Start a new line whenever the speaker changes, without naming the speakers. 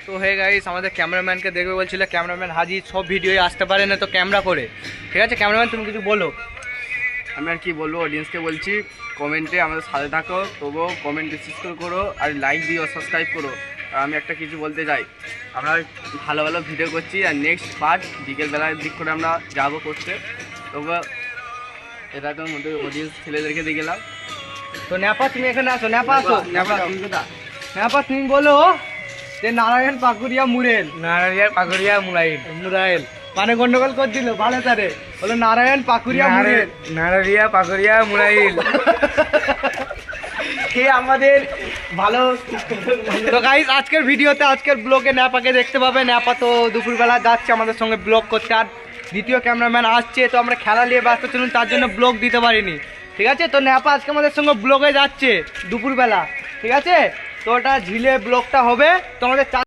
তো hey guys, আমাদের ক্যামেরাম্যানকে দেখবে বলছিল, ক্যামেরাম্যান হাজির, সব ভিডিওই আসতে পারে না তো ক্যামেরা করে। ঠিক আছে ক্যামেরাম্যান, তুমি কিছু বলো।
আমি আর কি বলবো, অডিয়েন্সকে বলছি কমেন্টে আমাদের সাথে থাকো, তবুও কমেন্ট ডিসকাস করো আর লাইক দিও, সাবস্ক্রাইব করো। আর আমি একটা কিছু বলতে চাই, আমরা ভালো ভালো ভিডিও করছি আর নেক্সট পার্ট বিকেলবেলার দিক করে আমরা যাবো করতে। তবু এটা তো মধ্যে অডিয়েন্স ছেলেদেরকে দিয়ে গেলাম।
তো ন্যাপা তুমি এখানে আসো, ন্যাপা আসো,
নেপাল কোথা?
ন্যাপা তুমি বলো যে নারায়ণ পাকুড়িয়া মুরেল,
নারায়ণ পাকুড়িয়া মুরাইল,
মুরাইল মানে গন্ডগোল করে দিল ভালো তারে, বলো নারায়ণ পাকুড়িয়া মুরেল।
নারায়ণ পাকুড়িয়া মুরাইল।
কে আমাদের ভালো। তো গাইস, আজকের ভিডিওতে, আজকের ব্লগে ন্যাপাকে দেখতে পাবে। ন্যাপা তো দুপুরবেলা যাচ্ছে আমাদের সঙ্গে ব্লগ করতে, আর দ্বিতীয় ক্যামেরাম্যান আসছে, তো আমরা খেলা নিয়ে ব্যস্ত ছিলাম, তার জন্য ব্লগ দিতে পারিনি। ঠিক আছে, তো ন্যাপা আজকে আমাদের সঙ্গে ব্লগে যাচ্ছে দুপুরবেলা। ঠিক আছে, তো ওটা ঝিলে ব্লগটা হবে, তো আমাদের